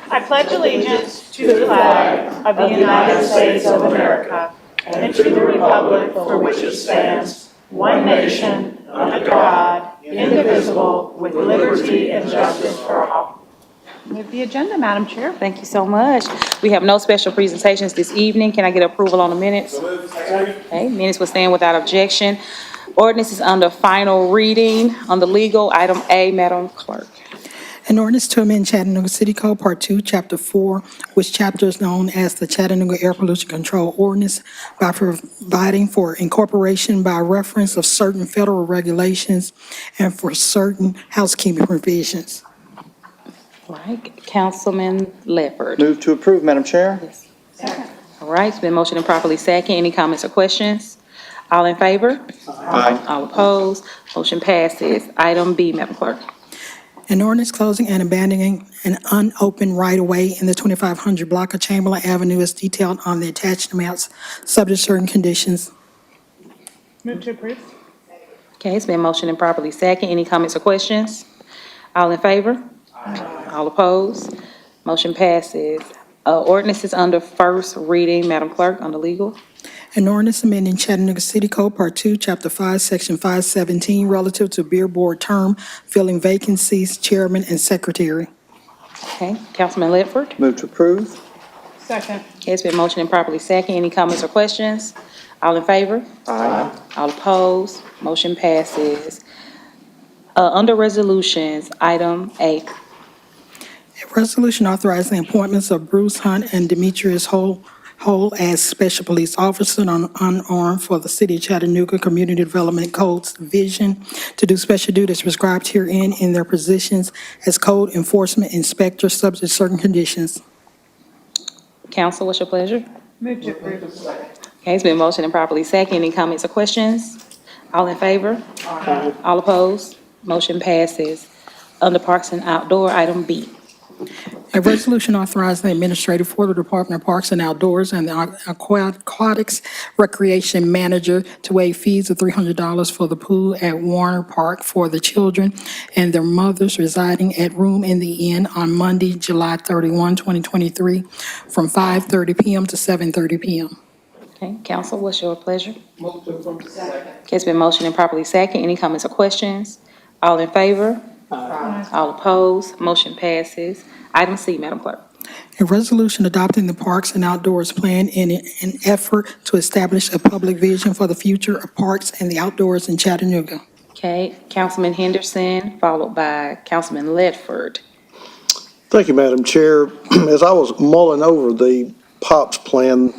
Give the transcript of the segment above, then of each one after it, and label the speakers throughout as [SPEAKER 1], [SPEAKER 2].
[SPEAKER 1] I pledge allegiance to the flag of the United States of America and to the republic for which it stands, one nation, under God, indivisible, with liberty and justice for all.
[SPEAKER 2] Move the agenda, Madam Chair. Thank you so much. We have no special presentations this evening. Can I get approval on the minutes? Okay, minutes will stand without objection. Ordinance is under final reading. On the legal, item A, Madam Clerk.
[SPEAKER 3] An ordinance to amend Chattanooga City Code, Part 2, Chapter 4, which chapter is known as the Chattanooga Air Pollution Control Ordinance, by providing for incorporation by reference of certain federal regulations and for certain housekeeping provisions.
[SPEAKER 2] All right, Councilman Leopard.
[SPEAKER 4] Move to approve, Madam Chair.
[SPEAKER 2] All right, it's been motioned and properly second. Any comments or questions? All in favor?
[SPEAKER 4] Aye.
[SPEAKER 2] All opposed? Motion passes. Item B, Madam Clerk.
[SPEAKER 3] An ordinance closing and abandoning an unopened right-of-way in the 2500 block of Chamberlain Avenue is detailed on the attached maps, subject to certain conditions.
[SPEAKER 1] Move to approve.
[SPEAKER 2] Okay, it's been motioned and properly second. Any comments or questions? All in favor? All opposed? Motion passes. Ordinance is under first reading, Madam Clerk, under legal.
[SPEAKER 3] An ordinance amending Chattanooga City Code, Part 2, Chapter 5, Section 517, relative to beer board term, filling vacancies, chairman and secretary.
[SPEAKER 2] Okay, Councilman Ledford.
[SPEAKER 4] Move to approve.
[SPEAKER 1] Second.
[SPEAKER 2] Okay, it's been motioned and properly second. Any comments or questions? All in favor?
[SPEAKER 4] Aye.
[SPEAKER 2] All opposed? Motion passes. Under resolutions, item A.
[SPEAKER 3] A resolution authorizing the appointments of Bruce Hunt and Demetrius Hole as special police officer unarmed for the City of Chattanooga Community Development Codes Division to do special duties prescribed herein in their positions as code enforcement inspector, subject to certain conditions.
[SPEAKER 2] Council, what's your pleasure?
[SPEAKER 1] Move to approve.
[SPEAKER 2] Okay, it's been motioned and properly second. Any comments or questions? All in favor? All opposed? Motion passes. Under Parks and Outdoor, item B.
[SPEAKER 3] A resolution authorizing the administrator for the Department of Parks and Outdoors and the Aquatics Recreation Manager to waive fees of $300 for the pool at Warner Park for the children and their mothers residing at Room in the Inn on Monday, July 31, 2023, from 5:30 p.m. to 7:30 p.m.
[SPEAKER 2] Okay, Council, what's your pleasure? Okay, it's been motioned and properly second. Any comments or questions? All in favor? All opposed? Motion passes. Item C, Madam Clerk.
[SPEAKER 3] A resolution adopting the Parks and Outdoors Plan in an effort to establish a public vision for the future of parks and the outdoors in Chattanooga.
[SPEAKER 2] Okay, Councilman Henderson, followed by Councilman Ledford.
[SPEAKER 5] Thank you, Madam Chair. As I was mulling over the POPs plan,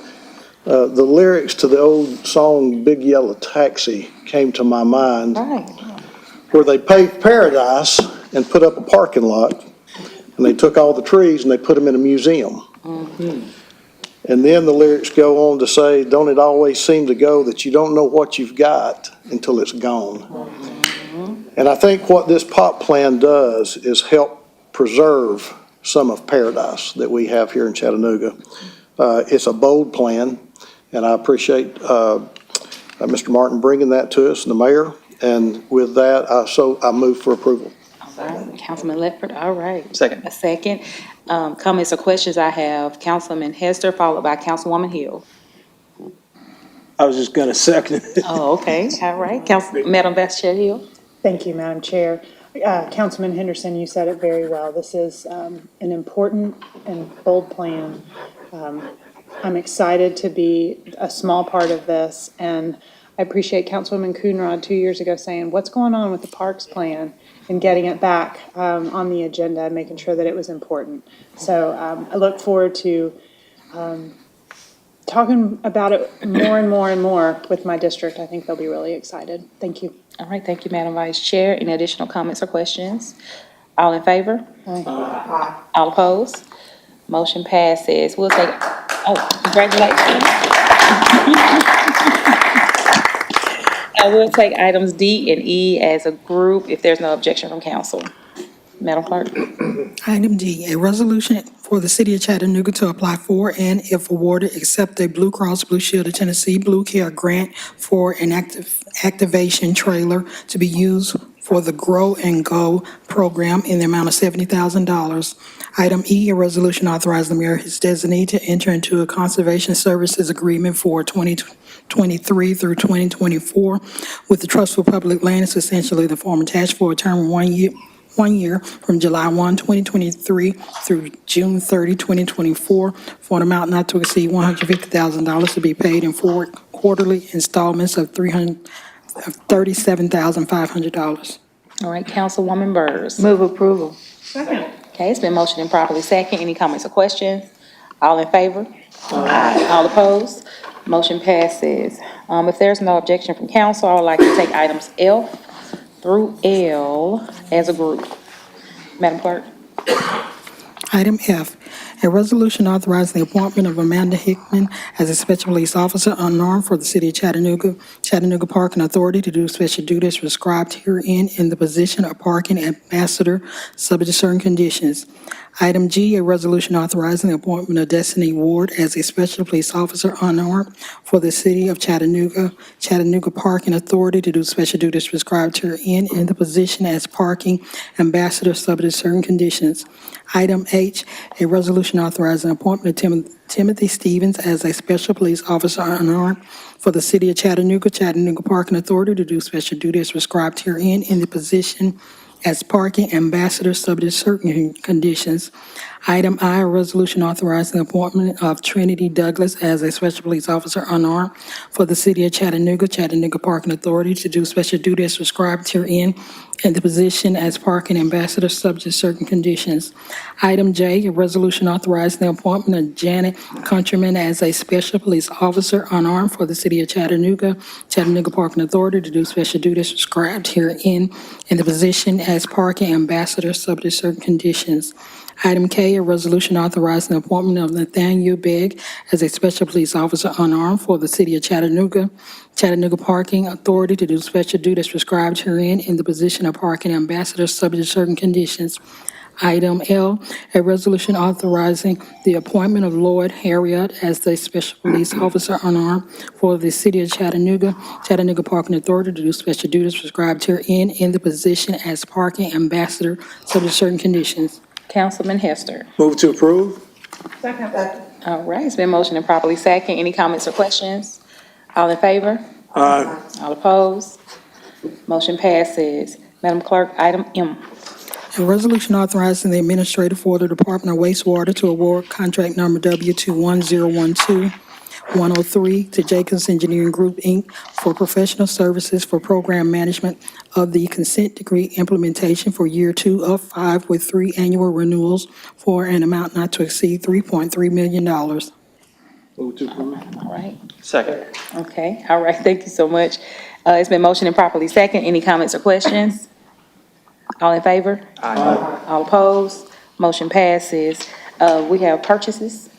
[SPEAKER 5] the lyrics to the old song Big Yellow Taxi came to my mind,
[SPEAKER 2] Right.
[SPEAKER 5] where they paved paradise and put up a parking lot, and they took all the trees and they put them in a museum. And then the lyrics go on to say, don't it always seem to go that you don't know what you've got until it's gone? And I think what this POP plan does is help preserve some of paradise that we have here in Chattanooga. It's a bold plan, and I appreciate Mr. Martin bringing that to us, and the mayor. And with that, I move for approval.
[SPEAKER 2] All right, Councilman Ledford, all right.
[SPEAKER 4] Second.
[SPEAKER 2] A second. Comments or questions I have, Councilman Hester, followed by Councilwoman Hill.
[SPEAKER 6] I was just going to second it.
[SPEAKER 2] Oh, okay, all right. Madam Vice Chair Hill.
[SPEAKER 1] Thank you, Madam Chair. Councilman Henderson, you said it very well. This is an important and bold plan. I'm excited to be a small part of this, and I appreciate Councilwoman Coonrod 2 years ago saying, what's going on with the parks plan, and getting it back on the agenda and making sure that it was important. So I look forward to talking about it more and more and more with my district. I think they'll be really excited. Thank you.
[SPEAKER 2] All right, thank you, Madam Vice Chair. Any additional comments or questions? All in favor?
[SPEAKER 1] Aye.
[SPEAKER 2] All opposed? Motion passes. We'll take, congratulations. We'll take items D and E as a group if there's no objection from council. Madam Clerk.
[SPEAKER 3] Item D, a resolution for the City of Chattanooga to apply for and, if awarded, accept a Blue Cross Blue Shield of Tennessee Blue Care grant for an activation trailer to be used for the Grow and Go program in the amount of $70,000. Item E, a resolution authorizing the mayor or his designee to enter into a conservation services agreement for 2023 through 2024 with the Trust for Public Lands, essentially the former attached, for a term of 1 year from July 1, 2023 through June 30, 2024, for an amount not to exceed $150,000 to be paid in 4 quarterly installments of $37,500.
[SPEAKER 2] All right, Councilwoman Burrs.
[SPEAKER 7] Move approval.
[SPEAKER 2] Okay, it's been motioned and properly second. Any comments or questions? All in favor? Aye. All opposed? Motion passes. If there's no objection from council, I would like to take items F through L as a group. Madam Clerk?
[SPEAKER 3] Item F, a resolution authorizing the appointment of Amanda Hickman as a special police officer unarmed for the city of Chattanooga, Chattanooga Parking Authority to do special duties prescribed herein in the position of parking ambassador, subject to certain conditions. Item G, a resolution authorizing the appointment of Destiny Ward as a special police officer unarmed for the city of Chattanooga, Chattanooga Parking Authority to do special duties prescribed herein in the position as parking ambassador, subject to certain conditions. Item H, a resolution authorizing the appointment of Timothy Stevens as a special police officer unarmed for the city of Chattanooga, Chattanooga Parking Authority to do special duties prescribed herein in the position as parking ambassador, subject to certain conditions. Item I, a resolution authorizing the appointment of Trinity Douglas as a special police officer unarmed for the city of Chattanooga, Chattanooga Parking Authority to do special duties prescribed herein in the position as parking ambassador, subject to certain conditions. Item J, a resolution authorizing the appointment of Janet Countryman as a special police officer unarmed for the city of Chattanooga, Chattanooga Parking Authority to do special duties prescribed herein in the position as parking ambassador, subject to certain conditions. Item K, a resolution authorizing the appointment of Nathaniel Begg as a special police officer unarmed for the city of Chattanooga, Chattanooga Parking Authority to do special duties prescribed herein in the position of parking ambassador, subject to certain conditions. Item L, a resolution authorizing the appointment of Lloyd Harriott as the special police officer unarmed for the city of Chattanooga, Chattanooga Parking Authority to do special duties prescribed herein in the position as parking ambassador, subject to certain conditions.
[SPEAKER 2] Councilman Hester.
[SPEAKER 6] Move to approve.
[SPEAKER 2] All right, it's been motioned and properly second. Any comments or questions? All in favor?
[SPEAKER 6] Aye.
[SPEAKER 2] All opposed? Motion passes. Madam Clerk, item M.
[SPEAKER 3] A resolution authorizing the administrator for the Department of Wastewater to award contract number W21012-103 to Jacobs Engineering Group, Inc. for professional services for program management of the consent decree implementation for year 2 of 5 with 3 annual renewals for an amount not to exceed $3.3 million.
[SPEAKER 6] Move to approve.
[SPEAKER 2] All right,
[SPEAKER 4] Second.
[SPEAKER 2] okay, all right, thank you so much. It's been motioned and properly second. Any comments or questions? All in favor?
[SPEAKER 4] Aye.
[SPEAKER 2] All opposed? Motion passes. We have purchases.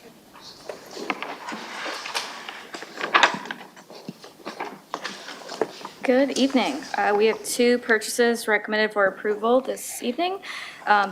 [SPEAKER 8] Good evening. We have 2 purchases recommended for approval this evening.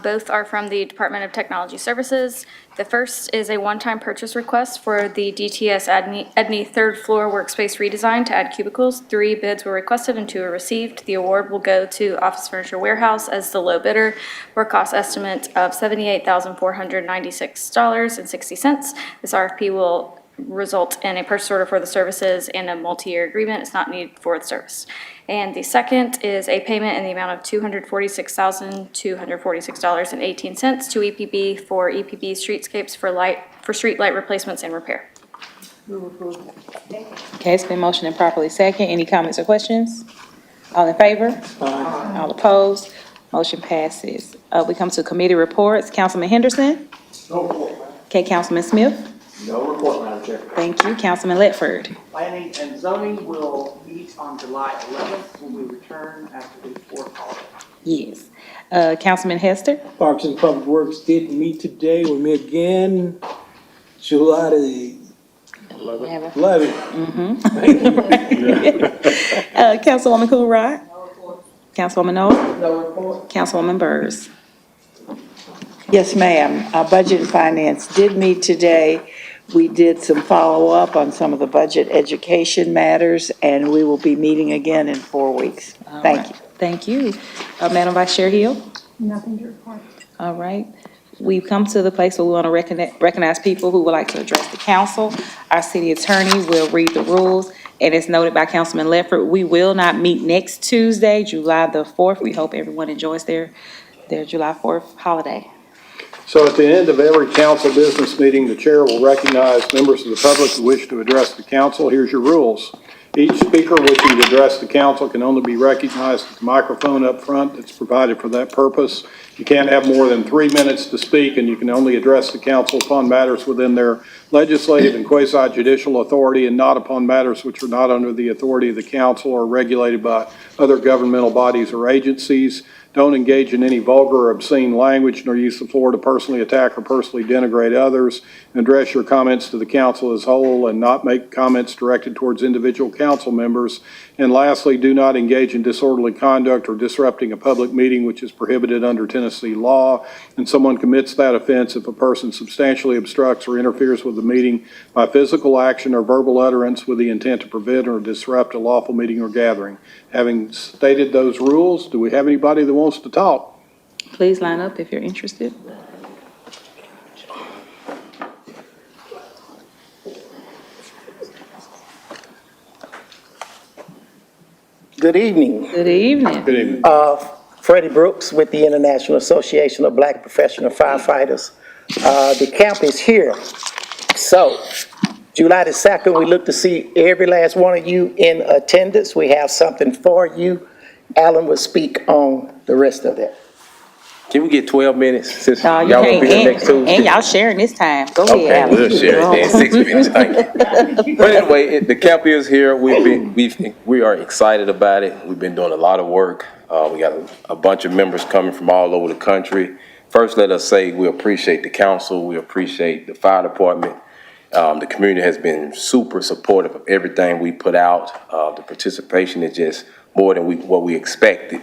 [SPEAKER 8] Both are from the Department of Technology Services. The first is a one-time purchase request for the DTS Edney third floor workspace redesign to add cubicles. 3 bids were requested and 2 were received. The award will go to Office Furniture Warehouse as the low bidder for a cost estimate of $78,496.60. This RFP will result in a purchase order for the services and a multi-year agreement. It's not needed for the service. And the second is a payment in the amount of $246,246.18 to EPB for EPB streetscapes for street light replacements and repair.
[SPEAKER 2] Okay, it's been motioned and properly second. Any comments or questions? All in favor?
[SPEAKER 6] Aye.
[SPEAKER 2] All opposed? Motion passes. We come to committee reports. Councilman Henderson?
[SPEAKER 9] No report, ma'am.
[SPEAKER 2] Okay, Councilman Smith?
[SPEAKER 9] No report, Madam Chair.
[SPEAKER 2] Thank you. Councilman Ledford?
[SPEAKER 9] Planning and zoning will meet on July 11th when we return after the 4th holiday.
[SPEAKER 2] Yes. Councilman Hester?
[SPEAKER 6] Parks and Public Works did meet today. We meet again July the 11th.
[SPEAKER 2] Councilwoman Coolrod? No report. Councilwoman Noel?
[SPEAKER 7] No report.
[SPEAKER 2] Councilwoman Burrs?
[SPEAKER 7] Yes, ma'am. Our Budget and Finance did meet today. We did some follow-up on some of the budget education matters, and we will be meeting again in 4 weeks. Thank you.
[SPEAKER 2] Thank you. Madam Vice Chair Hill?
[SPEAKER 1] Nothing to report.
[SPEAKER 2] All right. We've come to the place where we want to recognize people who would like to address the council. Our city attorney will read the rules, and as noted by Councilman Ledford, we will not meet next Tuesday, July the 4th. We hope everyone enjoys their July 4th holiday.
[SPEAKER 10] So at the end of every council business meeting, the chair will recognize members of the public who wish to address the council. Here's your rules. Each speaker wishing to address the council can only be recognized at the microphone up front that's provided for that purpose. You can't have more than 3 minutes to speak, and you can only address the council upon matters within their legislative and quasi-judicial authority and not upon matters which are not under the authority of the council or regulated by other governmental bodies or agencies. Don't engage in any vulgar or obscene language, nor use the floor to personally attack or personally denigrate others. Address your comments to the council as a whole and not make comments directed towards individual council members. And lastly, do not engage in disorderly conduct or disrupting a public meeting, which is prohibited under Tennessee law. And someone commits that offense if a person substantially obstructs or interferes with the meeting by physical action or verbal utterance with the intent to prevent or disrupt a lawful meeting or gathering. Having stated those rules, do we have anybody that wants to talk?
[SPEAKER 2] Please line up if you're interested.
[SPEAKER 11] Good evening.
[SPEAKER 2] Good evening.
[SPEAKER 10] Good evening.
[SPEAKER 11] Freddie Brooks with the International Association of Black Professional Firefighters. The camp is here. So, July the 2nd, we look to see every last one of you in attendance. We have something for you. Alan will speak on the rest of that.
[SPEAKER 12] Can we get 12 minutes since
[SPEAKER 2] No, you
[SPEAKER 12] y'all will be here
[SPEAKER 2] can't,
[SPEAKER 12] next Tuesday?
[SPEAKER 2] and y'all sharing this time. Go
[SPEAKER 12] Okay,
[SPEAKER 2] ahead,
[SPEAKER 12] we'll
[SPEAKER 2] Alan.
[SPEAKER 12] share it then, 6 minutes, thank you. But anyway, the camp is here. We are excited about it. We've been doing a lot of work. We got a bunch of members coming from all over the country. First, let us say we appreciate the council. We appreciate the fire department. The community has been super supportive of everything we put out. The participation is just more than what we expected.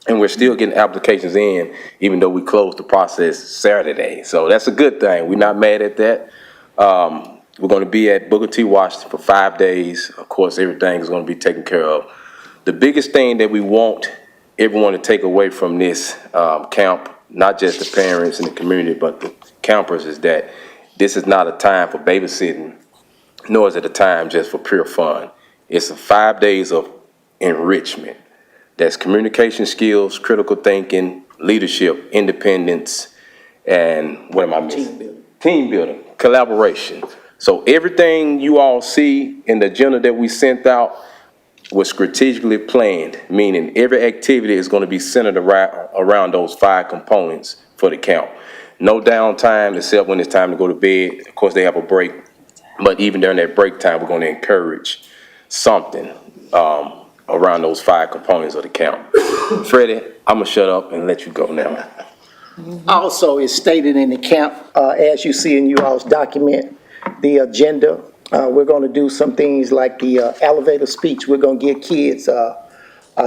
[SPEAKER 12] And we're still getting applications in, even though we closed the process Saturday. So that's a good thing. We're not mad at that. We're going to be at Booker T. Washington for 5 days. Of course, everything is going to be taken care of. The biggest thing that we want everyone to take away from this camp, not just the parents and the community, but the campers, is that this is not a time for babysitting, nor is it a time just for pure fun. It's 5 days of enrichment. That's communication skills, critical thinking, leadership, independence, and what am I missing? Team building, collaboration. So everything you all see in the agenda that we sent out was strategically planned, meaning every activity is going to be centered around those 5 components for the camp. No downtime except when it's time to go to bed. Of course, they have a break, but even during that break time, we're going to encourage something around those 5 components of the camp. Freddie, I'm going to shut up and let you go now.
[SPEAKER 11] Also, it's stated in the camp, as you see in you all's document, the agenda. We're going to do some things like the elevator speech. We're going to give kids a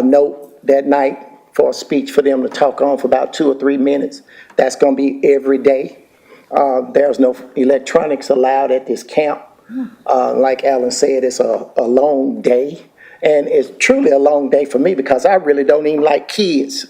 [SPEAKER 11] note that night for a speech for them to talk on for about 2 or 3 minutes. That's going to be every day. There's no electronics allowed at this camp. Like Alan said, it's a long day. And it's truly a long day for me because I really don't even like kids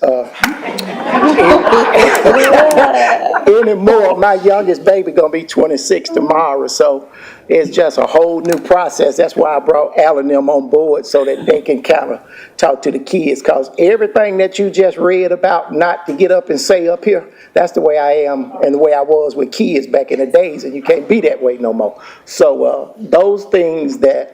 [SPEAKER 11] anymore. My youngest baby gonna be 26 tomorrow, so it's just a whole new process. That's why I brought Alan and them on board so that they can kind of talk to the kids, because everything that you just read about not to get up and say up here, that's the way I am and the way I was with kids back in the days, and you can't be that way no more. So those things that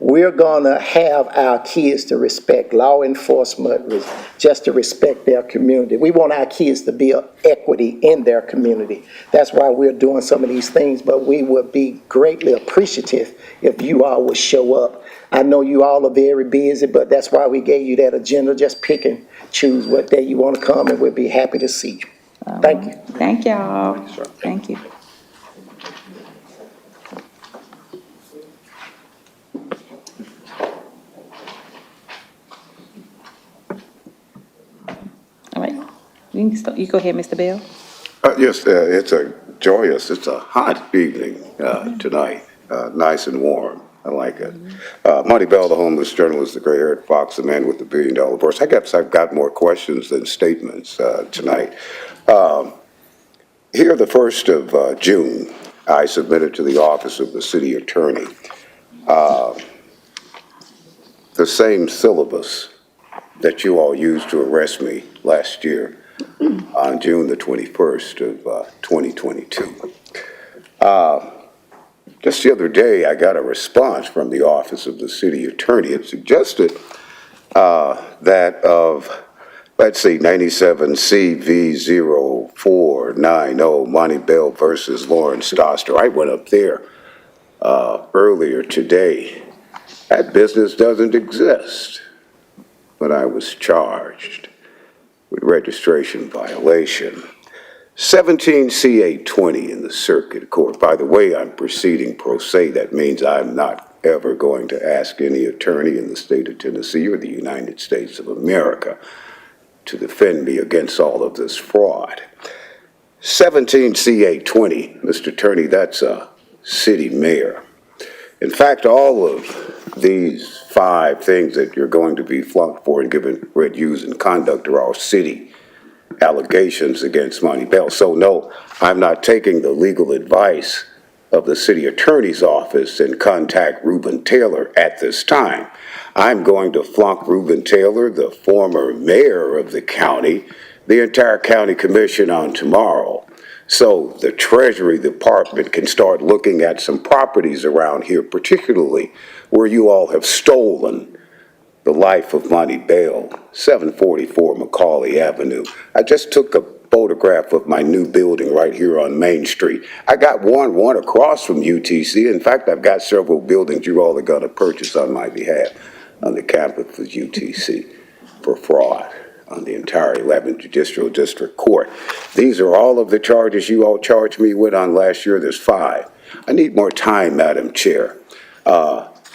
[SPEAKER 11] we're gonna have our kids to respect, law enforcement, just to respect their community. We want our kids to build equity in their community. That's why we're doing some of these things, but we would be greatly appreciative if you all would show up. I know you all are very busy, but that's why we gave you that agenda. Just pick and choose what day you wanna come, and we'll be happy to see you. Thank you.
[SPEAKER 2] Thank y'all. Thank you. All right, you go ahead, Mr. Bell.
[SPEAKER 13] Yes, it's a joyous, it's a hot evening tonight, nice and warm. I like it. Monty Bell, the homeless journalist, the gray-haired fox, the man with the billion-dollar voice. I guess I've got more questions than statements tonight. Here, the 1st of June, I submitted to the office of the city attorney the same syllabus that you all used to arrest me last year on June the 21st of 2022. Just the other day, I got a response from the office of the city attorney. It suggested that of, let's see, 97 CV0490, Monty Bell versus Lawrence Stoster. I went up there earlier today. That business doesn't exist, but I was charged with registration violation. 17 C820 in the circuit court. By the way, I'm proceeding pro se. That means I'm not ever going to ask any attorney in the state of Tennessee or the United States of America to defend me against all of this fraud. 17 C820, Mr. Attorney, that's a city mayor. In fact, all of these 5 things that you're going to be flunked for and given red use and conduct are all city allegations against Monty Bell. So no, I'm not taking the legal advice of the city attorney's office and contact Reuben Taylor at this time. I'm going to flunk Reuben Taylor, the former mayor of the county, the entire county commission on tomorrow. So the Treasury Department can start looking at some properties around here, particularly where you all have stolen the life of Monty Bell, 744 Macaulay Avenue. I just took a photograph of my new building right here on Main Street. I got one across from UTC. In fact, I've got several buildings you all are going to purchase on my behalf on the campus of UTC for fraud on the entire 11th Judicial District Court. These are all of the charges you all charged me with on last year. There's 5. I need more time, Madam Chair.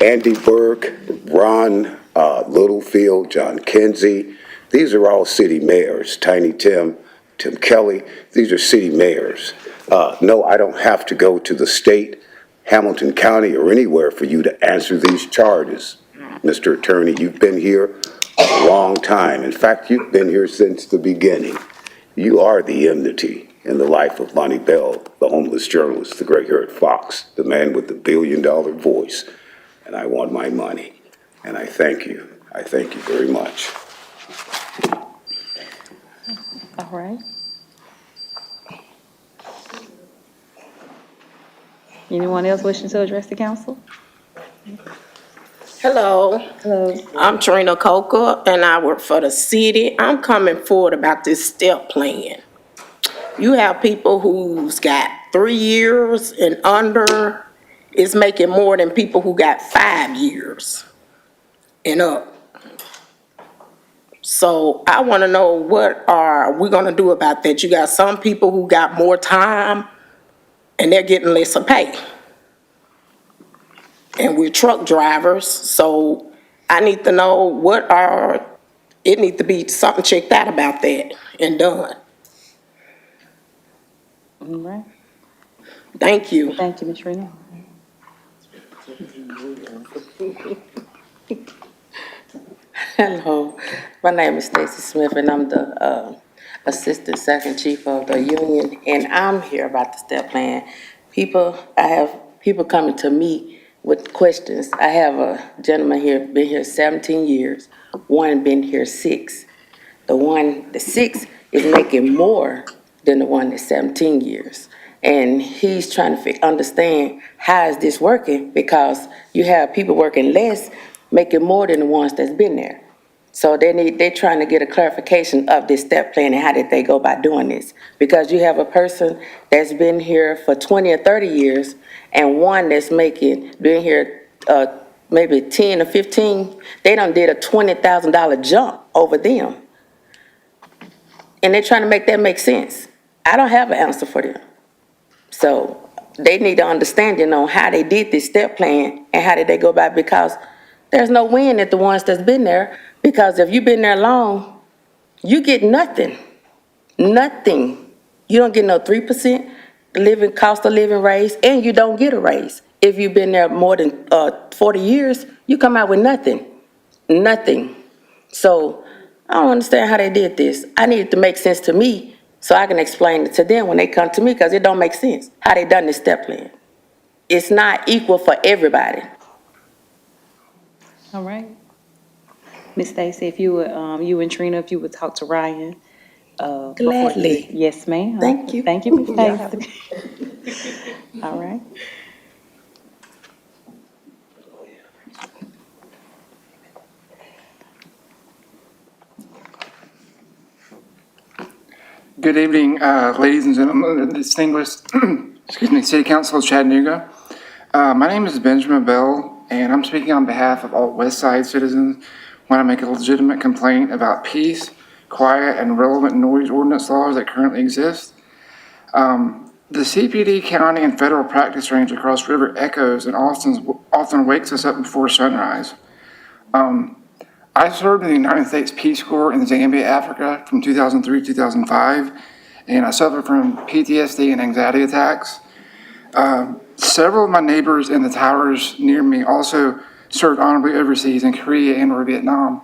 [SPEAKER 13] Andy Burke, Ron Littlefield, John Kinsey, these are all city mayors. Tiny Tim, Tim Kelly, these are city mayors. No, I don't have to go to the state, Hamilton County, or anywhere for you to answer these charges. Mr. Attorney, you've been here a long time. In fact, you've been here since the beginning. You are the enmity in the life of Monty Bell, the homeless journalist, the gray-haired fox, the man with the billion-dollar voice. And I want my money. And I thank you. I thank you very much.
[SPEAKER 2] All right. Anyone else wishing to address the council?
[SPEAKER 14] Hello.
[SPEAKER 2] Hello.
[SPEAKER 14] I'm Trina Coker, and I work for the city. I'm coming forward about this step plan. You have people who's got 3 years and under is making more than people who got 5 years and up. So I want to know, what are we going to do about that? You got some people who got more time and they're getting less of pay. And we're truck drivers, so I need to know it needs to be something checked out about that and done.
[SPEAKER 2] All right.
[SPEAKER 14] Thank you.
[SPEAKER 2] Thank you, Ms. Rena.
[SPEAKER 15] Hello, my name is Stacy Smith, and I'm the Assistant Second Chief of the union, and I'm here about the step plan. I have people coming to me with questions. I have a gentleman here, been here 17 years, one been here 6. The 6 is making more than the one that's 17 years. And he's trying to understand, how is this working? Because you have people working less, making more than the ones that's been there. So they're trying to get a clarification of this step plan and how did they go about doing this. Because you have a person that's been here for 20 or 30 years and one that's been here maybe 10 or 15, they done did a $20,000 jump over them. And they're trying to make that make sense. I don't have an answer for them. So they need to understand, how they did this step plan and how did they go about it, because there's no win at the ones that's been there. Because if you've been there long, you get nothing. Nothing. You don't get no 3% cost of living raise, and you don't get a raise. if you've been there more than 40 years, you come out with nothing. Nothing. So I don't understand how they did this. I need it to make sense to me so I can explain it to them when they come to me, because it don't make sense how they done this step plan. It's not equal for everybody.
[SPEAKER 2] All right. Ms. Stacy, if you would, you and Trina, if you would talk to Ryan. Before you leave.
[SPEAKER 15] Gladly.
[SPEAKER 2] Yes, ma'am.
[SPEAKER 15] Thank you.
[SPEAKER 2] Thank you, Ms.
[SPEAKER 15] Y'all have a-
[SPEAKER 2] Stacy. All right.
[SPEAKER 16] Good evening, ladies and gentlemen, distinguished, excuse me, City Council of Chattanooga. My name is Benjamin Bell, and I'm speaking on behalf of all West Side citizens when I make a legitimate complaint about peace, quiet, and relevant noise ordinance laws that currently exist. The CPD county and federal practice range across river echoes and often wakes us up before sunrise. I served in the United States Peace Corps in Zambia, Africa from 2003 to 2005, and I suffered from PTSD and anxiety attacks. Several of my neighbors in the towers near me also served honorably overseas in Korea and or Vietnam.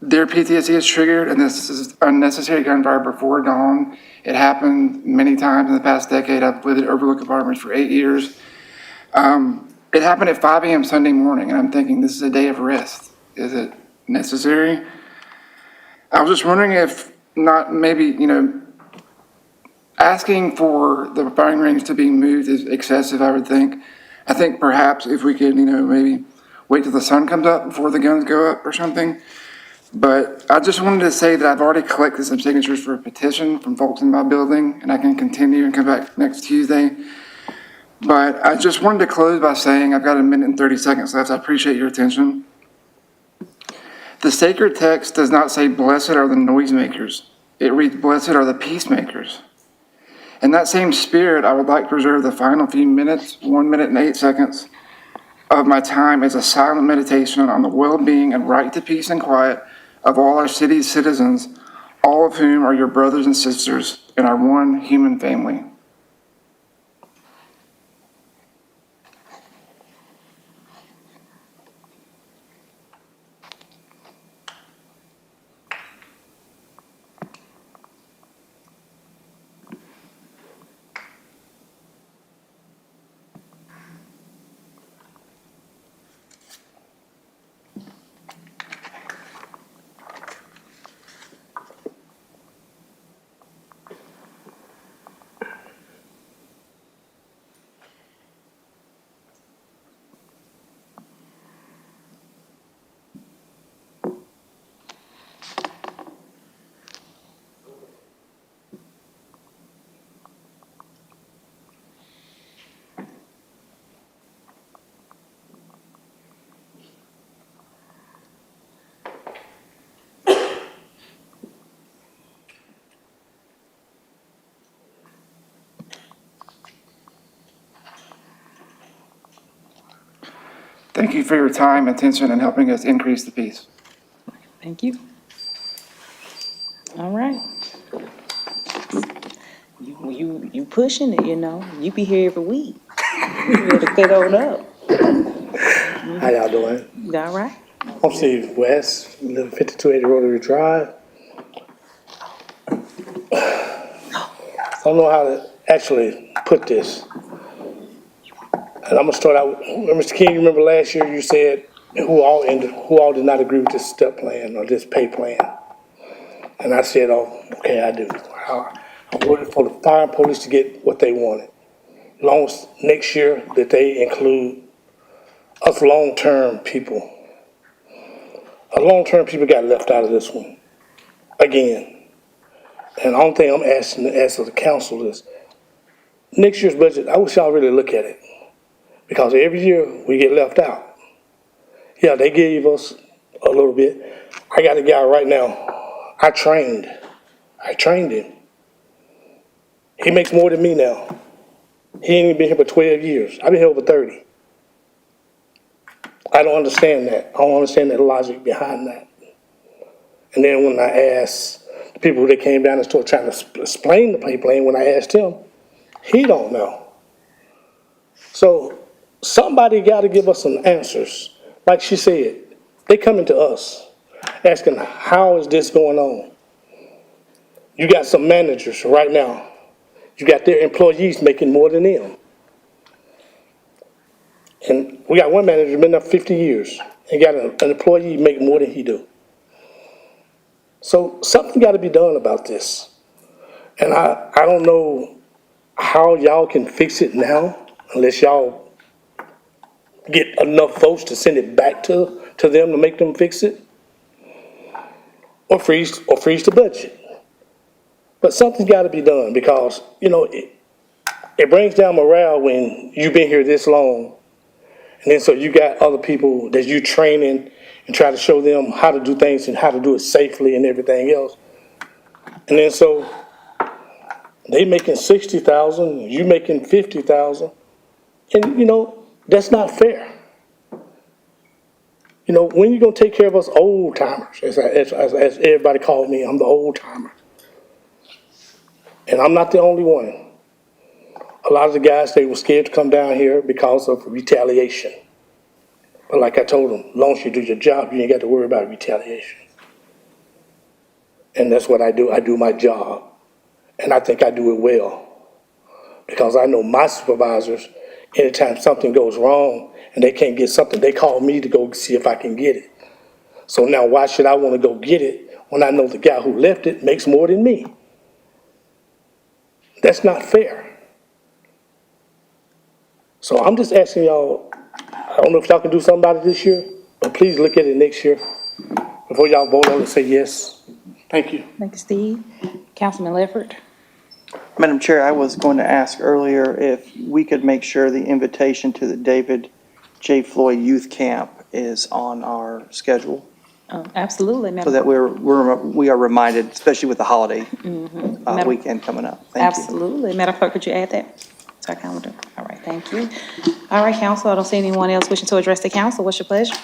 [SPEAKER 16] Their PTSD is triggered, and this is unnecessary gunfire before dawn. It happened many times in the past decade. I've lived at Overlook Apartments for 8 years. It happened at 5 a.m. Sunday morning, and I'm thinking, this is a day of rest. Is it necessary? I was just wondering if not, maybe, asking for the firing range to be moved is excessive, I would think. I think perhaps if we could, maybe wait till the sun comes up before the guns go up or something. But I just wanted to say that I've already collected some signatures for a petition from folks in my building, and I can continue and come back next Tuesday. But I just wanted to close by saying I've got 1 minute and 30 seconds left. I appreciate your attention. The sacred text does not say, blessed are the noisemakers. It reads, blessed are the peacemakers. In that same spirit, I would like to preserve the final few minutes, 1 minute and 8 seconds of my time as a silent meditation on the well-being and right to peace and quiet of all our city's citizens, all of whom are your brothers and sisters in our one human family. Thank you for your time, attention, and helping us increase the peace.
[SPEAKER 2] Thank you. All right. You pushing it, You be here every week. You better get on up.
[SPEAKER 17] How y'all doing?
[SPEAKER 2] All right.
[SPEAKER 17] I'm Steve West, live at 5280 Rotary Drive. I don't know how to actually put this. And I'm gonna start out with, Mr. King, you remember last year you said who all did not agree with this step plan or this pay plan? And I said, oh, okay, I do. I voted for the fire and police to get what they wanted. Long as next year that they include us long-term people. Long-term people got left out of this one, again. And the only thing I'm asking the council is, next year's budget, I wish y'all really look at it. Because every year we get left out. Yeah, they gave us a little bit. I got a guy right now, I trained him. He makes more than me now. He ain't even been here for 12 years. I've been here over 30. I don't understand that. I don't understand the logic behind that. And then when I asked the people that came down and started trying to explain the pay plan, when I asked him, he don't know. So somebody got to give us some answers. Like she said, they coming to us asking, how is this going on? You got some managers right now. You got their employees making more than them. And we got one manager been there 50 years and got an employee making more than he do. So something got to be done about this. And I don't know how y'all can fix it now unless y'all get enough votes to send it back to them to make them fix it. Or freeze the budget. But something's got to be done because, you know, it brings down morale when you've been here this long. And then so you got other people that you training and try to show them how to do things and how to do it safely and everything else. And then so they making 60,000, you making 50,000. And, you know, that's not fair. You know, when you gonna take care of us old timers? As everybody called me, I'm the old timer. And I'm not the only one. A lot of the guys, they were scared to come down here because of retaliation. But like I told them, as long as you do your job, you ain't got to worry about retaliation. And that's what I do. I do my job. And I think I do it well. Because I know my supervisors, anytime something goes wrong and they can't get something, they call me to go see if I can get it. So now why should I want to go get it when I know the guy who left it makes more than me? That's not fair. So I'm just asking y'all, I don't know if y'all can do something about it this year, but please look at it next year before y'all vote on it and say yes. Thank you.
[SPEAKER 2] Thank you, Steve. Councilman Ledford.
[SPEAKER 4] Madam Chair, I was going to ask earlier if we could make sure the invitation to the David J. Floyd Youth Camp is on our schedule
[SPEAKER 2] Absolutely,
[SPEAKER 4] so
[SPEAKER 2] Madam.
[SPEAKER 4] that we are reminded, especially with the holiday weekend coming up. Thank you.
[SPEAKER 2] Absolutely. Madam Clerk, could you add that to our calendar? All right, thank you. All right, council, I don't see anyone else wishing to address the council. What's your pleasure?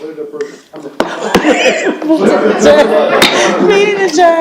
[SPEAKER 2] Meeting adjourned.